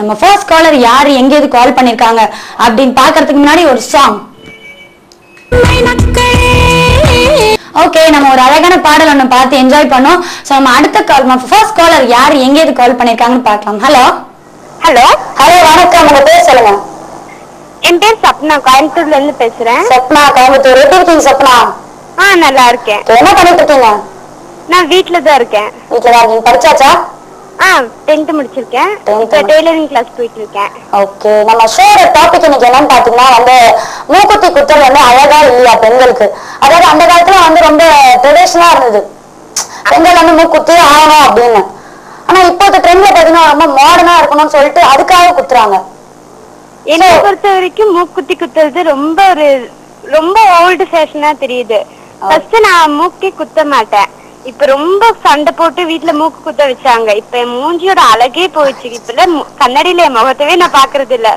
நம்ம first collar யாரு எங்க இருந்து கால் பண்ணிருக்காங்க அப்படினு பார்க்கிறதுக்கு முன்னாடி ஒரு சாங். ஓகே, நம்ம ஒரு அழகான பாடல் ஒன்னு பார்த்து என்ஜாய் பண்ணோம். சோ நம்ம அடுத்த கால், நம்ம ஃபர்ஸ்ட் காலர் யாரு எங்க இருந்து கால் பண்ணிருக்காங்கன்னு பார்க்கலாம். ஹலோ ஹலோ ஹலோ வணக்கம், உங்க பேர் சொல்லுங்க. என் பேர் சப்னா, கோயம்புத்தூர்ல இருந்து பேசுறேன். சப்னா, கோயம்புத்தூர். எப்படி இருக்கீங்க சப்னா? நல்லா இருக்கேன். என்ன பண்ணிட்டு இருக்கீங்க? நான் வீட்ல தான் இருக்கேன். வீட்ல தான் இருக்கீங்க. படிச்சாச்சா? 10th முடிச்சிருக்கேன். இப்ப டெய்லரிங் கிளாஸ் போயிட்டு இருக்கேன். ஓகே, நம்ம ஷோட டாபிக் இன்னைக்கு என்னன்னு பாத்தீங்கன்னா மூக்குத்தி குத்தல் அழகா இல்லையா பெண்களுக்கு. அதாவது அந்த காலத்துல ரொம்ப ட்ரெடிஷனலா இருந்தது, பெண்கள் மூக்குத்தி ஆகணும் அப்படின்னு. ஆனா இப்போது ட்ரெண்ட்ல பாத்தீங்கன்னா ரொம்ப மாடர்னா இருக்கணும்னு சொல்லிட்டு அதுக்காக குத்துறாங்க. என்னை பொறுத்த வரைக்கும் மூக்குத்தி குத்துறது ரொம்ப ஓல்டு ஃபேஷனா தெரியுது. ஃபர்ஸ்ட் நான் மூக்கே குத்த மாட்டேன். இப்ப ரொம்ப சண்டை போட்டு வீட்டுல மூக்கு குத்த வச்சாங்க. இப்ப என் மூஞ்சியோட அழகே போயிடுச்சு. இப்ப கண்ணாடியில என் முகத்தவே நான் பாக்குறது இல்ல.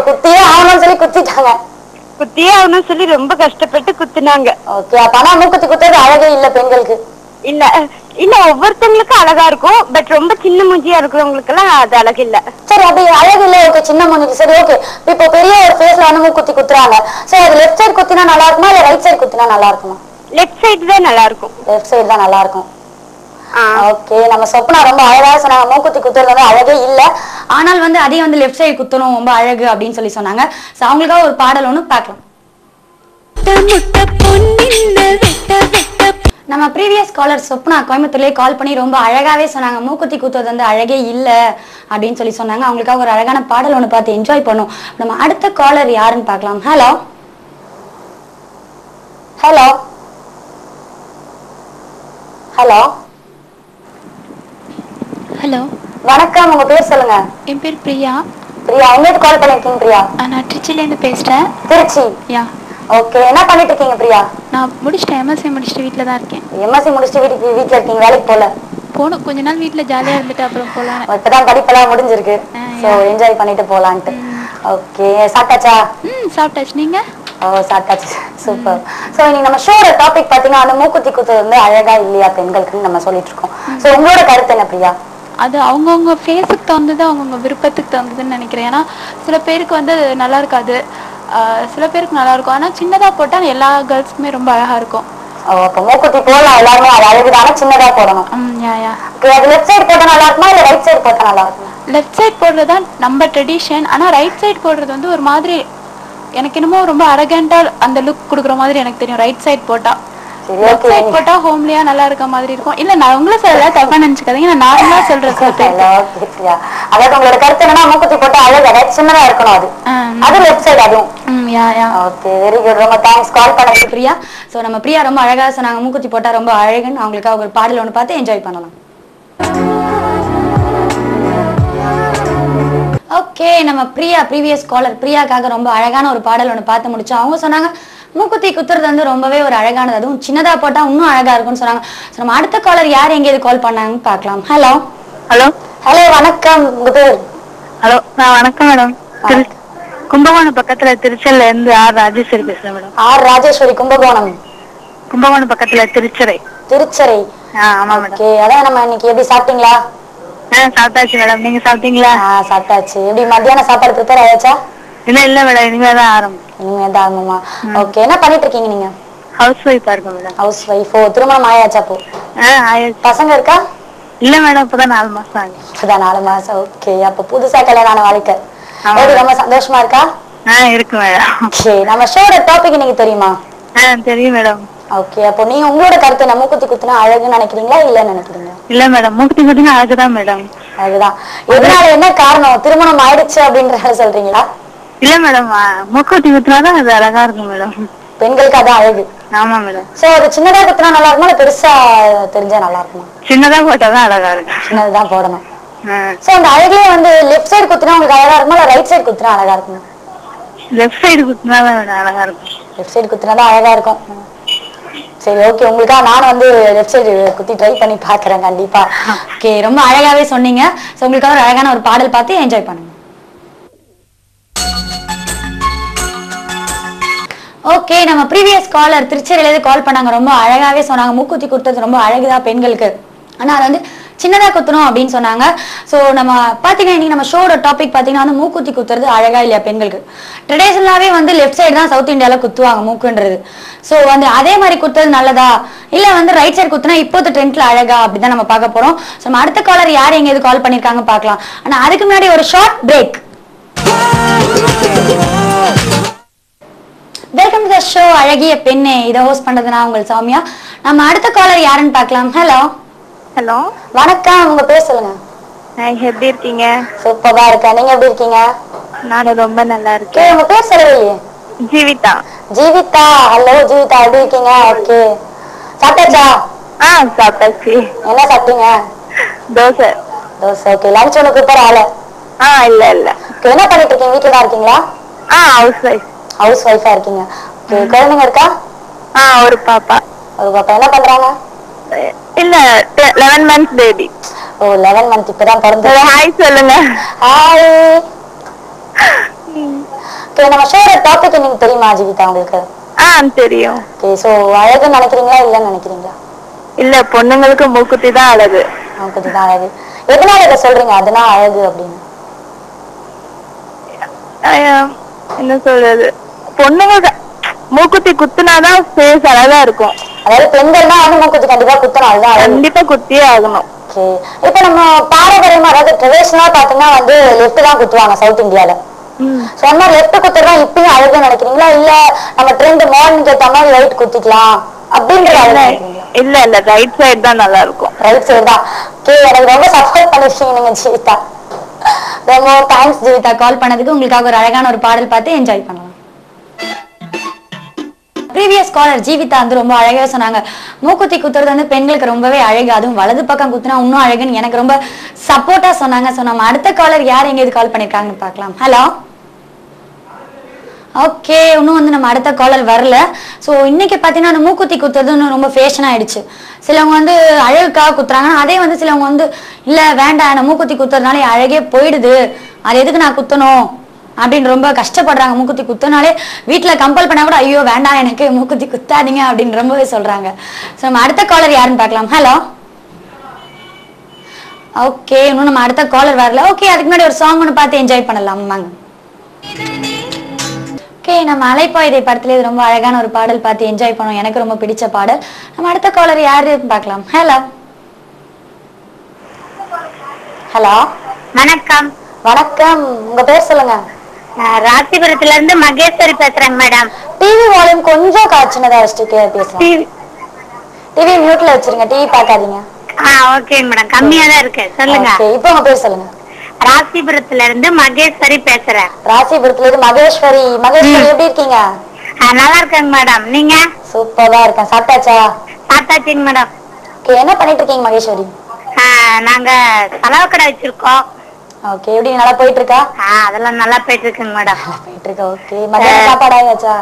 குத்தியே ஆகணும்னு சொல்லி குத்திட்டாங்க. குத்தியே ஆகணும்னு சொல்லி ரொம்ப கஷ்டப்பட்டு குத்துனாங்க. ஓகே, அப்ப மூக்குத்தி குத்துறது அழகே இல்ல பெண்களுக்கு. இல்ல இல்ல, ஒவ்வொருத்தவங்களுக்கும் அழகா இருக்கும். பட் ரொம்ப சின்ன மூஞ்சியா இருக்கிறவங்களுக்கு எல்லாம் அது அழகு இல்ல. சரி, அப்படி அழகு இல்ல. ஓகே, சின்ன மூஞ்சிக்கு சரி. ஓகே, இப்போ பெரிய ஒரு ஃபேஸ்ல மூக்குத்தி குத்துறாங்க. சோ அது லெஃப்ட் சைடு குத்தினா நல்லா இருக்குமா இல்ல ரைட் சைடு குத்தினா நல்லா இருக்குமா? லெஃப்ட் சைடு தான் நல்லா இருக்கும். லெஃப்ட் சைடு தான் நல்லா இருக்கும். ஓகே, நம்ம சொப்னா ரொம்ப அழகா சொன்னாங்க. மூக்குத்தி குத்துறது அழகே இல்ல, ஆனால் அதே லெஃப்ட் சைடு குத்தணும் ரொம்ப அழகு அப்படின்னு சொல்லி சொன்னாங்க. சோ அவங்களுக்காக ஒரு பாடல் ஒண்ணு பார்க்கலாம். நம்ம ப்ரீவியஸ் காலர் சொப்னா கோயம்புத்தூர்லயே கால் பண்ணி ரொம்ப அழகாவே சொன்னாங்க மூக்குத்தி குத்துறது அழகே இல்ல அப்படின்னு சொல்லி சொன்னாங்க. அவங்களுக்காக ஒரு அழகான பாடல் ஒண்ணு பார்த்து என்ஜாய் பண்ணோம். நம்ம அடுத்த காலர் யாருன்னு பார்க்கலாம். ஹலோ ஹலோ ஹலோ ஹலோ வணக்கம், உங்க பேர் சொல்லுங்க. என் பேர் பிரியா. பிரியா, எங்க கால் பண்ணிருக்கீங்க பிரியா? நான் திருச்சில இருந்து பேசுறேன். திருச்சி? யா. ஓகே, என்ன பண்ணிட்டு இருக்கீங்க பிரியா? நான் முடிச்சிட்டேன், எம்எஸ்சி முடிச்சிட்டு வீட்ல தான் இருக்கேன். எம்எஸ்சி முடிச்சிட்டு வீட்ல இருக்கீங்க, வேலைக்கு போல? போணும், கொஞ்ச நாள் வீட்ல ஜாலியா இருந்துட்டு அப்புறம் போலாம். இப்பதான் படிப்பெல்லாம் முடிஞ்சிருக்கு, சோ என்ஜாய் பண்ணிட்டு போலான்ட்டு. ஓகே, சாப்பிட்டாச்சா? சாப்பிட்டாச்சு. நீங்க? சாப்பிட்டாச்சு. சூப்பர். சோ இன்னைக்கு நம்ம ஷோட டாபிக் பாத்தீங்கன்னா மூக்குத்தி குத்துறது அழகா இல்லையா பெண்களுக்கு நம்ம சொல்லிட்டு இருக்கோம். சோ உங்களோட கருத்து என்ன பிரியா? அது அவங்கவுங்க ஃபேஸுக்கு தகுந்தது, அவங்கவுங்க விருப்பத்துக்கு தகுந்ததுன்னு நினைக்கிறேன். ஏன்னா சில பேருக்கு நல்லா இருக்காது, சில பேருக்கு நல்லா இருக்கும். ஆனா சின்னதா போட்டா எல்லா கேர்ள்ஸ்க்குமே ரொம்ப அழகா இருக்கும். அப்ப மூக்குத்தி போடலாம், எல்லாருமே அது அழகுதான சின்னதா போடணும். அது லெஃப்ட் சைடு போட்டா நல்லா இருக்குமா இல்ல ரைட் சைடு போட்டா நல்லா இருக்குமா? லெஃப்ட் சைடு போடுறது தான் நம்ம ட்ரெடிஷன். ஆனா ரைட் சைடு போடுறது ஒரு மாதிரி எனக்கு என்னமோ ரொம்ப அரகண்டா அந்த லுக் கொடுக்குற மாதிரி எனக்கு தெரியும். ரைட் சைடு போட்டா போட்டா ஹோம்லியா நல்லா இருக்க மாதிரி இருக்கும். இல்ல நான் உங்களை சொல்ல தப்பா நினைச்சுக்காதீங்க, நான் நார்மலா சொல்றேன். அதாவது உங்களோட கருத்து என்னன்னா மூக்குத்தி போட்டா அழகு சின்னதா இருக்கணும், அது லெஃப்ட் சைடு அதுவும். Okay, very good. ரொம்ப தேங்க்ஸ் கால் பண்ணது பிரியா. சோ நம்ம பிரியா ரொம்ப அழகா சொன்னாங்க மூக்குத்தி போட்டா ரொம்ப அழகுன்னு. அவங்களுக்காக ஒரு பாடல் ஒண்ணு பார்த்து என்ஜாய் பண்ணலாம். ஓகே, நம்ம பிரியா ப்ரீவியஸ் காலர் பிரியாக்காக ரொம்ப அழகான ஒரு பாடல் ஒண்ணு பார்த்து முடிச்சோம். அவங்க சொன்னாங்க மூக்குத்தி குத்துறது ரொம்பவே ஒரு அழகானது, அதுவும் சின்னதா போட்டா இன்னும் அழகா இருக்கும்னு சொன்னாங்க. நம்ம அடுத்த காலர் யார் எங்க இது கால் பண்ணாங்கன்னு பார்க்கலாம். ஹலோ ஹலோ ஹலோ வணக்கம், உங்க பேர்? ஹலோ வணக்கம் மேடம். கும்பகோணம் பக்கத்துல திருச்சல்ல இருந்து ஆர் ராஜேஸ்வரி பேசுறேன் மேடம். ஆர் ராஜேஸ்வரி, கும்பகோணம்? கும்பகோணம் பக்கத்துல திருச்சரை. திருச்சரை? ஆமா மேடம். ஓகே, அதான் நம்ம இன்னைக்கு எப்படி சாப்பிட்டீங்களா? சாப்பிட்டாச்சு மேடம், நீங்க சாப்பிட்டீங்களா? சாப்பிட்டாச்சு. எப்படி மத்தியான சாப்பாடு ப்ரிப்பேர் ஆயாச்சா? இல்ல மேடம், இனிமேதான் ஆரம்பம். இனிமேதான் ஆகுமா? ஓகே, என்ன பண்ணிட்டு இருக்கீங்க நீங்க? ஹவுஸ் ஒய்ஃபா இருக்கேன் மேடம். House wife. திருமணம் ஆயாச்சா? அப்போ பசங்க இருக்கா? இல்ல மேடம், இப்பதான் 4 மாசம் ஆகுது. இப்பதான் 4 மாசம். ஓகே, அப்ப புதுசா கல்யாணம் வாழ்க்கை ரொம்ப சந்தோஷமா இருக்கா? இருக்கு மேடம். ஓகே, நம்ம ஷோட டாபிக் இன்னைக்கு தெரியுமா? தெரியும் மேடம். ஓகே, அப்போ நீங்க உங்களோட கருத்து என்ன? மூக்குத்தி குத்துனா அழகுன்னு நினைக்கிறீங்களா இல்லன்னு நினைக்கிறீங்க? இல்ல மேடம், மூக்குத்தி குத்தினா அழகுதான் மேடம். அழகுதான். எதனால, என்ன காரணம்? திருமணம் ஆயிடுச்சு அப்படின்றத சொல்றீங்களா? இல்ல மேடம், மூக்குத்தி குத்தினாதான் அது அழகா இருக்கும் மேடம். பெண்களுக்கு அதான் அழகு. ஆமா மேடம். சோ அது சின்னதா குத்தினா நல்லா இருக்குமா இல்ல பெருசா தெரிஞ்சா நல்லா இருக்குமா? சின்னதா போட்டாதான் அழகா இருக்கும். சின்னதுதான் போடணும். சோ அந்த அழகுலயே லெஃப்ட் சைடு குத்தினா உங்களுக்கு அழகா இருக்குமா இல்ல ரைட் சைடு குத்தினா அழகா இருக்குமா? லெஃப்ட் சைடு குத்தினாதான் அழகா இருக்கும். லெஃப்ட் சைடு குத்தினாதான் அழகா இருக்கும். சரி, ஓகே, உங்களுக்காக நான் லெஃப்ட் சைடு குத்தி ட்ரை பண்ணி பாக்குறேன் கண்டிப்பா. ஓகே, ரொம்ப அழகாவே சொன்னீங்க. சோ உங்களுக்காக ஒரு அழகான ஒரு பாடல் பார்த்து என்ஜாய் பண்ணுங்க. ஓகே, நம்ம ப்ரீவியஸ் காலர் திருச்சியில கால் பண்ணாங்க. ரொம்ப அழகாவே சொன்னாங்க மூக்குத்தி குத்துறது ரொம்ப அழகுதான் பெண்களுக்கு. ஆனா அது சின்னதா குத்தணும் அப்படின்னு சொன்னாங்க. ஸோ நம்ம பாத்தீங்கன்னா இன்னைக்கு நம்ம ஷோட டாபிக் பாத்தீங்கன்னா வந்து மூக்குத்தி குத்துறது அழகா இல்லையா பெண்களுக்கு. ட்ரெடிஷனலாவே வந்து லெஃப்ட் சைடு தான் சவுத் இந்தியால குத்துவாங்க மூக்குன்றது. ஸோ வந்து அதே மாதிரி குத்துறது நல்லதா இல்ல வந்து ரைட் சைடு குத்துனா இப்போது ட்ரெண்ட்ல அழகா அப்படிதான் நம்ம பார்க்க போறோம். ஸோ நம்ம அடுத்த காலர் யார் எங்கேயாவது கால் பண்ணிருக்காங்க பார்க்கலாம். ஆனா அதுக்கு முன்னாடி ஒரு short break. Welcome to the show அழகிய பெண்ணே. இதை ஹோஸ்ட் பண்றது நான் உங்கள் சௌமியா. நம்ம அடுத்த காலர் யாருன்னு பார்க்கலாம். ஹலோ. ஹலோ, வணக்கம். உங்க பேர் சொல்லுங்க. எப்படி இருக்கீங்க? சூப்பரா இருக்கேன். நீங்க எப்படி இருக்கீங்க? நானும் ரொம்ப நல்லா இருக்கேன். உங்க பேர் சொல்லலையே. ஜீவிதா. ஜீவிதா. ஹலோ ஜீவிதா, எப்படி இருக்கீங்க? ஓகே, சாப்பிட்டாச்சா? சாப்பிட்டாச்சு. என்ன சாப்பிட்டீங்க? தோசை. தோசை. ஓகே, லஞ்ச் ஒன்று ப்ரிப்பேர் ஆகல? இல்ல. என்ன பண்ணிட்டு இருக்கீங்க? வீட்டுல தான் இருக்கீங்களா? House wife. ஹவுஸ் ஒய்ஃபா இருக்கீங்க. ஓகே, குழந்தைங்க இருக்கா? ஒரு பாப்பா. ஒரு பாப்பா. என்ன பண்றாங்க? இல்ல, 11 months பேபி. ஓ, 11 month இப்பதான் பிறந்து. ஹாய் சொல்லுங்க. ஹாய். ஓகே, நம்ம ஷோட டாபிக் நீங்க தெரியுமா ஜீவிதா உங்களுக்கு? தெரியும். ஓகே, சோ அழகுன்னு நினைக்கிறீங்களா இல்லன்னு நினைக்கிறீங்களா? இல்ல, பொண்ணுங்களுக்கு மூக்குத்தி தான் அழகு. மூக்குத்தி தான் அழகு. எதனால இதை சொல்றீங்க அதெல்லாம் அழகு அப்படின்னு? என்ன சொல்றது, பொண்ணுங்களுக்கு மூக்குத்தி குத்துனாதான் ஃபேஸ் அழகா இருக்கும். அதாவது பெண்கள்னா வந்து மூக்குத்தி கண்டிப்பா குத்தணும், அதுதான் கண்டிப்பா குத்தியே ஆகணும். இப்ப நம்ம பாரம்பரியமா அதாவது ட்ரெடிஷனலா பாத்தீங்கன்னா வந்து லெஃப்ட் தான் குத்துவாங்க சவுத் இந்தியால. சொன்னா லெஃப்ட் குத்துறதா இப்பயும் அழகுன்னு நினைக்கிறீங்களா இல்ல நம்ம ட்ரெண்ட் மாடர்னுக்கு ஏத்த மாதிரி ரைட் குத்திக்கலாம் அப்படின்றது? இல்ல, ரைட் சைடு தான் நல்லா இருக்கும். ரைட் சைடு தான். ஓகே, எனக்கு ரொம்ப சப்போர்ட் பண்ணிருக்கீங்க நீங்க ஜீவிதா. ரொம்ப தேங்க்ஸ் ஜீவிதா கால் பண்ணதுக்கு. உங்களுக்காக ஒரு அழகான ஒரு பாடல் பார்த்து என்ஜாய் பண்ணலாம். ப்ரீவியஸ் காலர் ஜீவிதா வந்து ரொம்ப அழகா சொன்னாங்க மூக்குத்தி குத்துறது வந்து பெண்களுக்கு ரொம்பவே அழகு, அதுவும் வலது பக்கம் குத்துனா இன்னும் அழகுன்னு எனக்கு ரொம்ப சப்போர்ட்டா சொன்னாங்க. ஸோ நம்ம அடுத்த காலர் யார் எங்கேயாவது கால் பண்ணிருக்காங்கன்னு பார்க்கலாம். ஹலோ. ஓகே, இன்னும் வந்து நம்ம அடுத்த காலர் வரல. ஸோ இன்னைக்கு பார்த்தீங்கன்னா அந்த மூக்குத்தி குத்துறது ரொம்ப ஃபேஷன் ஆயிடுச்சு. சிலவங்க வந்து அழகுக்காக குத்துறாங்கன்னா அதே வந்து சிலவங்க வந்து இல்லை வேண்டாம் நான் மூக்குத்தி குத்துறதுனால அழகே போயிடுது, அது எதுக்கு நான் குத்தணும் அப்படின்னு ரொம்ப கஷ்டப்படுறாங்க. மூக்குத்தி குத்தினாலே வீட்டுல கம்பல் பண்ணா கூட ஐயோ வேண்டாம் எனக்கு மூக்குத்தி குத்தாதீங்க அப்படின்னு ரொம்பவே சொல்றாங்க. ஸோ நம்ம அடுத்த காலர் யாருன்னு பார்க்கலாம். ஹலோ. ஓகே, இன்னும் நம்ம அடுத்த காலர் வரல. ஓகே, அதுக்கு முன்னாடி ஒரு சாங் ஒன்று பார்த்து என்ஜாய் பண்ணலாம் வாங்க. ஓகே, நம்ம அலைப்பாயுதை படத்துல இது ரொம்ப அழகான ஒரு பாடல் பார்த்து என்ஜாய் பண்ணுவோம். எனக்கு ரொம்ப பிடிச்ச பாடல். நம்ம அடுத்த காலர் யாருன்னு பார்க்கலாம். ஹலோ. ஹலோ. வணக்கம். வணக்கம். உங்க பேர் சொல்லுங்க. ராசிபுரத்துல இருந்து மகேஸ்வரி பேசுறேங்க மேடம். டிவி வால்யூம் கொஞ்சம் காய்ச்சினதா வச்சுட்டு பேசலாம். டிவி மியூட்ல வச்சிருங்க, டிவி பார்க்காதீங்க. ஓகேங்க மேடம், கம்மியா தான் இருக்கு. சொல்லுங்க. இப்போ உங்க பேர் சொல்லுங்க. ராசிபுரத்துல இருந்து மகேஸ்வரி பேசுறேன். ராசிபுரத்துல இருந்து மகேஸ்வரி. மகேஸ்வரி எப்படி இருக்கீங்க? நல்லா இருக்கேங்க மேடம். நீங்க? சூப்பரா இருக்கேன். சாப்பிட்டாச்சா? சாப்பிட்டாச்சுங்க மேடம். ஓகே, என்ன பண்ணிட்டு இருக்கீங்க மகேஸ்வரி? நாங்க சலவை கடை வச்சிருக்கோம். ஓகே, எப்படி நல்லா போயிட்டு இருக்கா? அதெல்லாம் நல்லா போயிட்டு இருக்குங்க மேடம். போயிட்டு இருக்கா. ஓகே, மதியம் சாப்பாடு ஆயாச்சா?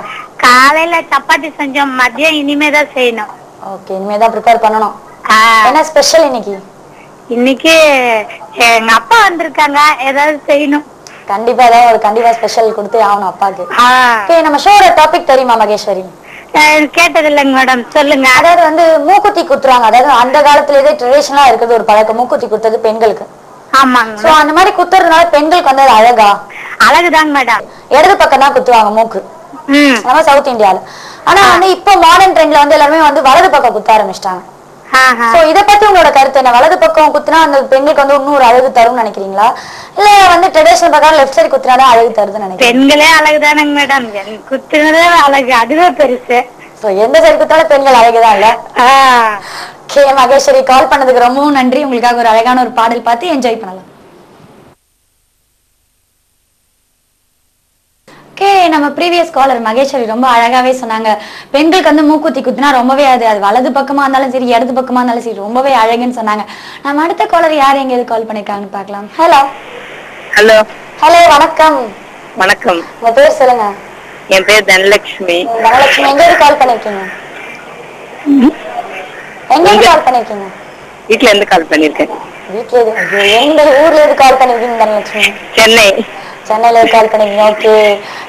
காலையில சப்பாத்தி செஞ்சோம், மதியம் இனிமேதான் செய்யணும். ஓகே, இனிமேதான் ப்ரிப்பேர் பண்ணணும். என்ன ஸ்பெஷல் இன்னைக்கு? இன்னைக்கு எங்க அப்பா வந்திருக்காங்க, ஏதாவது செய்யணும். கண்டிப்பா ஏதாவது ஒரு கண்டிப்பா ஸ்பெஷல் கொடுத்தே ஆகணும் அப்பாக்கு. ஓகே, நம்ம ஷோட டாபிக் தெரியுமா மகேஸ்வரி? கேட்டது இல்லைங்க மேடம், சொல்லுங்க. அதாவது வந்து மூக்குத்தி குத்துறாங்க, அதாவது அந்த காலத்துல ட்ரெடிஷனலா இருக்குது ஒரு பழக்கம் மூக்குத்தி குத்துறது பெண்களுக்கு. ஆமாங்க. சோ அந்த மாதிரி குத்துறதுனால பெண்களுக்கு வந்து அது அழகா? அழகுதாங்க மேடம். இடது பக்கம் தான் குத்துவாங்க மூக்கு நம்ம சவுத் இந்தியால. ஆனா வந்து இப்ப மாடர்ன் ட்ரெண்ட்ல வந்து எல்லாருமே வந்து வலது பக்கம் குத்த ஆரம்பிச்சிட்டாங்க. சோ இத பத்தி உங்களோட கருத்து என்ன? வலது பக்கம் குத்துனா அந்த பெண்களுக்கு வந்து இன்னொரு அழகு தரும்னு நினைக்கிறீங்களா இல்ல வந்து ட்ரெடிஷனல் பிரகாரம் லெஃப்ட் சைடு குத்துனாதான் அழகு தருதுன்னு நினைக்கிறீங்க? பெண்களே அழகுதானங்க மேடம், குத்துனதே அழகு, அதுவே பெருசு. சோ எந்த சைடு குத்தாலும் பெண்கள் அழகுதான் இல்ல? ஓகே மகேஸ்வரி, கால் பண்ணதுக்கு ரொம்பவும் நன்றி. உங்களுக்காக ஒரு அழகான ஒரு பாடல் பார்த்து என்ஜாய் பண்ணலாம். ஓகே, நம்ம ப்ரீவியஸ் காலர் மகேஸ்வரி ரொம்ப அழகாவே சொன்னாங்க பெண்களுக்கு வந்து மூக்குத்தி குத்தினா ரொம்பவே அது வலது பக்கமா இருந்தாலும் சரி இடது பக்கமா இருந்தாலும் சரி ரொம்பவே அழகுன்னு சொன்னாங்க. நம்ம அடுத்த காலர் யார் எங்கேயாவது கால் பண்ணிருக்காங்கன்னு பார்க்கலாம். ஹலோ. ஹலோ. ஹலோ, வணக்கம். வணக்கம். உங்க பேர் சொல்லுங்க. என் பேர் தனலட்சுமி. தனலட்சுமி, எங்க இருந்து கால் பண்ணிருக்கீங்க? எங்க இருந்து கால் பண்ணிருக்கீங்க? வீட்ல இருந்து கால் பண்ணிருக்கேன். வீட்ல இருந்து? எந்த ஊர்ல இருந்து கால் பண்ணிருக்கீங்க தனலட்சுமி? சென்னை. சென்னையில கால் பண்ணிருக்கீங்க. ஓகே,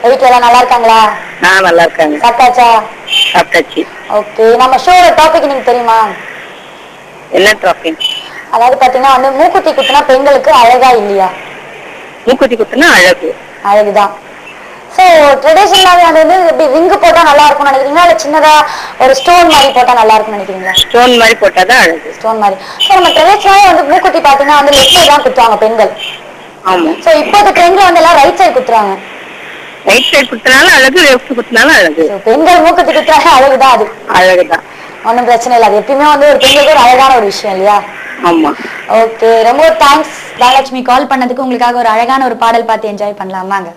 வீட்ல எல்லாம் நல்லா இருக்காங்களா? நல்லா இருக்காங்க. சாப்பிட்டாச்சா? சாப்பிட்டாச்சு. ஓகே, நம்ம ஷோட டாபிக் நீங்க தெரியுமா? என்ன டாபிக்? அதாவது பாத்தீங்கன்னா வந்து மூக்குத்தி குத்துனா பெண்களுக்கு அழகா இல்லையா? மூக்குத்தி குத்துனா அழகு. அழகுதான். சோ ட்ரெடிஷனலாவே அது வந்து இப்படி ரிங்கு போட்டா நல்லா இருக்கும்னு நினைக்கிறீங்களா, இல்ல சின்னதா ஒரு ஸ்டோன் மாதிரி போட்டா நல்லா இருக்கும்னு நினைக்கிறீங்களா? ஸ்டோன் மாதிரி போட்டாதான் அழகு. ஸ்டோன் மாதிரி. சோ நம்ம ட்ரெடிஷனலாவே வந்து மூக்குத்தி பாத்தீங்கன்னா வந்து லெஃப்ட் சைடு தான் குத்துவாங்க பெண்கள். ஆமா. சோ இப்போது ட்ரெண்ட்ல வந்து எல்லாம் ரைட் சைடு குத்துறாங்க. ரைட் சைடு குத்துனாலும் அழகு, லெஃப்ட் குத்துனாலும் அழகு. பெண்கள் மூக்குத்தி குத்துறாங்க, அழகுதான் அது. அழகுதான். ஒன்னும் பிரச்சனை இல்லை. அது எப்பயுமே வந்து ஒரு பெண்களுக்கு ஒரு அழகான ஒரு விஷயம் இல்லையா? ஆமா. ஓகே, ரொம்ப தேங்க்ஸ் தனலட்சுமி கால் பண்ணதுக்கு. உங்களுக்காக ஒரு அழகான ஒரு பாடல் பார்த்து என்ஜாய் பண்ணலாமாங்க?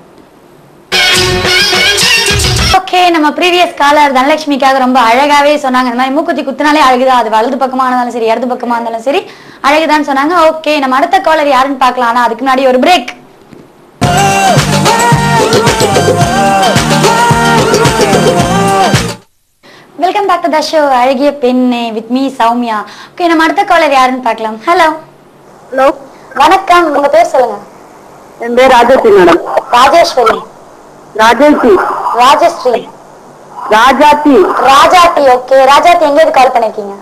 ஓகே, நம்ம ப்ரீவியஸ் காலர் தனலட்சுமிக்காக ரொம்ப அழகாவே சொன்னாங்க. இந்த மாதிரி மூக்குத்தி குத்துனாலே அழகுதான், அது வலது பக்கமா இருந்தாலும் சரி இடது பக்கமா இருந்தாலும் சரி அழகுதான் சொன்னாங்க. ஓகே, நம்ம அடுத்த காலர் யாருன்னு பார்க்கலாம். ஆனா அதுக்கு முன்னாடி ஒரு break. Welcome back to the show அழகிய Penne with me Soumya. Okay, நம்ம அடுத்த காலர் யாருன்னு பார்க்கலாம். ஹலோ. ஹலோ, வணக்கம். உங்க பேர் சொல்லுங்க. என் பேர் ராஜஸ்ரீ மேடம். ராஜேஸ்வரி. ராஜஸ்ரீ. ராஜஸ்ரீ. ராஜாத்தி. ராஜாத்தி. ஓகே, ராஜாத்தி எங்க இருந்து கால் பண்ணிருக்கீங்க?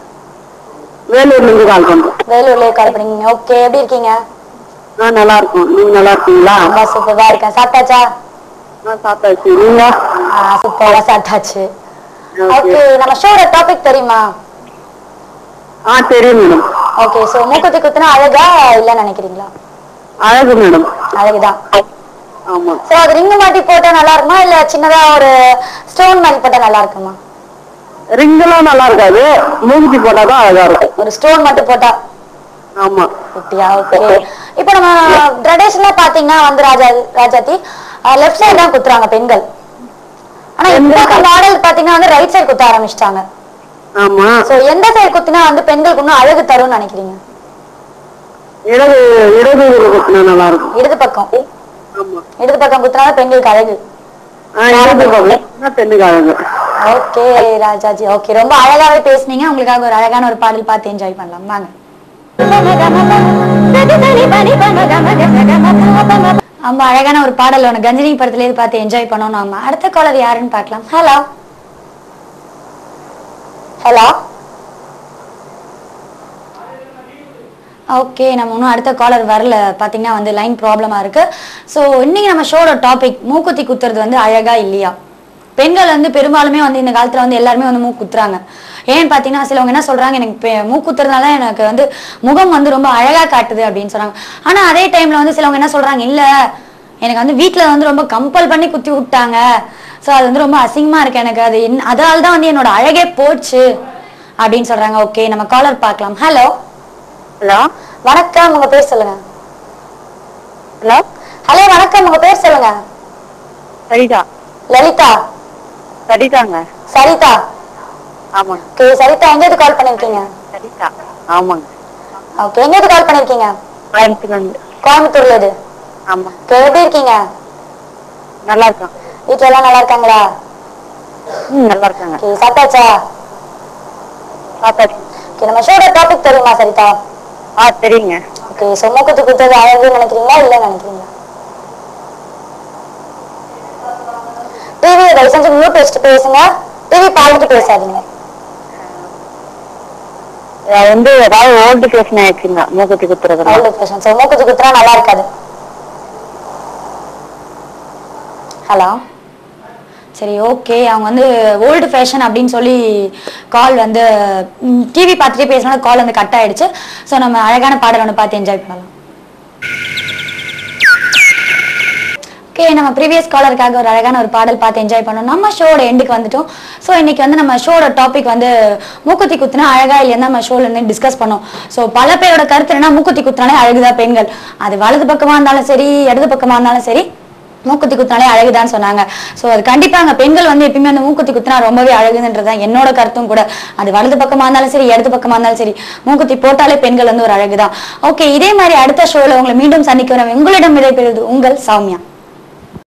வேலூர்ல இருந்து கால் பண்றேன். வேலூர்ல கால் பண்ணீங்க. ஓகே, எப்படி இருக்கீங்க? நான் நல்லா இருக்கேன். நீங்க நல்லா இருக்கீங்களா? ரொம்ப சூப்பரா இருக்கேன். சாப்பிட்டாச்சா? நான் சாப்பிட்டாச்சு. நீங்க? சூப்பரா சாப்பிட்டாச்சு. ஓகே, நம்ம ஷோட டாபிக் தெரியுமா? தெரியும் மேடம். ஓகே, சோ மூக்குத்தி குத்துனா அழகா இல்லன்னு நினைக்கிறீங்களா? அழகு மேடம். அழகுதான். ஆமா. சோ அது ரிங் மாட்டி போட்டா நல்லா இருக்குமா, இல்ல சின்னதா ஒரு ஸ்டோன் மாதிரி போட்டா நல்லா இருக்குமா? ரிங்கெல்லாம் நல்லா இருக்காது, மூக்குத்தி போட்டாதான் அழகா இருக்கும். ஒரு ஸ்டோன் மட்டும் போட்டா. ஆமா. ஓகே. இப்போ நம்ம ட்ரெடிஷனலா பாத்தீங்கன்னா வந்து ராஜாத்தி லெஃப்ட் சைடு தான் குத்துறாங்க பெண்கள். ஆனா இந்த மாடல் பாத்தீங்கன்னா வந்து ரைட் சைடு குத்த ஆரம்பிச்சிட்டாங்க. ஆமா. சோ எந்த சைடு குத்தினா வந்து பெண்களுக்கு இன்னும் அழகு தரும்னு நினைக்கிறீங்க? இடது குத்தினா நல்லா இருக்கும். இடது பக்கம். ஆமா. இடது பக்கம் குத்தினா பெண்களுக்கு அழகு. இடது பக்கம் பெண்ணுக்கு அழகு. ஓகே ராஜாஜி, ஓகே, ரொம்ப அழகாவே பேசுனீங்க. உங்களுக்காக ஒரு அழகான ஒரு பாடல் பார்த்து என்ஜாய் பண்ணலாம் வாங்க. ரொம்ப அழகான ஒரு பாடல் ஒன்று கஞ்சனி படத்துல இருந்து பார்த்து என்ஜாய் பண்ணோம். நாம அடுத்த காலர் யாருன்னு பார்க்கலாம். ஹலோ. ஹலோ. ஓகே, நம்ம இன்னும் அடுத்த காலர் வரல. பாத்தீங்கன்னா வந்து லைன் ப்ராப்ளமா இருக்கு. ஸோ இன்னைக்கு நம்ம ஷோட டாபிக் மூக்குத்தி குத்துறது வந்து அழகா இல்லையா? பெண்கள் வந்து பெரும்பாலுமே வந்து இந்த காலத்துல வந்து எல்லாருமே வந்து மூக்கு குத்துறாங்க. ஏன்னு பாத்தீங்கன்னா சிலவங்க என்ன சொல்றாங்க, எனக்கு மூக்குத்துறதுனால எனக்கு வந்து முகம் வந்து ரொம்ப அழகா காட்டுது அப்படின்னு சொல்றாங்க. ஆனா அதே டைம்ல வந்து சிலவங்க என்ன சொல்றாங்க, இல்ல எனக்கு வந்து வீட்டுல வந்து ரொம்ப கம்பல் பண்ணி குத்தி விட்டாங்க, சோ அது வந்து ரொம்ப அசிங்கமா இருக்கு எனக்கு, அது அதனால தான் வந்து என்னோட அழகே போச்சு அப்படின்னு சொல்றாங்க. ஓகே, நம்ம காலர் பார்க்கலாம். ஹலோ. ஹலோ, வணக்கம். உங்க பேர் சொல்லுங்க. ஹலோ. ஹலோ, வணக்கம். உங்க பேர் சொல்லுங்க. சரிதா. லலிதா. சரிதாங்க. சரிதா. ஆமாங்க. ஓகே, சரிதா எங்க இருந்து கால் பண்ணிருக்கீங்க? சரிதா. ஆமாங்க. ஓகே, எங்க இருந்து கால் பண்ணிருக்கீங்க? கோயம்புத்தூர்ல இருந்து. ஆமா. ஓகே, எப்படி இருக்கீங்க? நல்லா இருக்கேன். வீட்டுல எல்லாம் நல்லா இருக்காங்களா? நல்லா இருக்காங்க. ஓகே, சாப்பிட்டாச்சா? சாப்பிட்டாச்சு. ஓகே, நம்ம ஷோட டாபிக் தெரியுமா சரிதா? தெரியுங்க. ஓகே, சோ மூக்குத்தி குத்துறது அழகுன்னு நினைக்கிறீங்களா இல்ல நினைக்கிறீங்களா? டிவி தயவு செஞ்சு மியூட் வச்சுட்டு பேசுங்க. டிவி பார்த்துட்டு பேசாதீங்க. வந்து ஏதாவது ஓல்டு பேஷன் ஆயிடுச்சுங்க மூக்குத்தி குத்துறது. Old fashion. சோ மூக்குத்தி குத்துறா நல்லா இருக்காது. ஹலோ. சரி, ஓகே, அவங்க வந்து ஓல்டு ஃபேஷன் அப்படின்னு சொல்லி கால் வந்து டிவி பார்த்துட்டே பேசினாலும் கால் வந்து கட் ஆயிடுச்சு. ஸோ நம்ம அழகான பாடல் ஒன்று பார்த்து என்ஜாய் பண்ணலாம். ஓகே, நம்ம ப்ரீவியஸ் காலருக்காக ஒரு அழகான ஒரு பாடல் பார்த்து என்ஜாய் பண்ணோம். நம்ம ஷோட எண்டுக்கு வந்துட்டோம். ஸோ இன்னைக்கு வந்து நம்ம ஷோட டாபிக் வந்து மூக்குத்தி குத்துனா அழகா இல்லையா நம்ம ஷோல இருந்து டிஸ்கஸ் பண்ணோம். ஸோ பல பேரோட கருத்து என்னன்னா மூக்குத்தி குத்துனாலே அழகுதான் பெண்கள், அது வலது பக்கமா இருந்தாலும் சரி இடது பக்கமா இருந்தாலும் சரி மூக்குத்தி குத்தினாலே அழகுதான் சொன்னாங்க. ஸோ அது கண்டிப்பாங்க பெண்கள் வந்து எப்பயுமே அந்த மூக்குத்தி குத்தினா ரொம்பவே அழகுன்றதுதான் என்னோட கருத்தும் கூட. அது வலது பக்கமா இருந்தாலும் சரி இடது பக்கமா இருந்தாலும் சரி மூக்குத்தி போட்டாலே பெண்கள் வந்து ஒரு அழகுதான். ஓகே, இதே மாதிரி அடுத்த ஷோல உங்களை மீண்டும் சந்திக்கிறோம். உங்களிடம் விடைபெறுவது உங்கள் சௌமியா.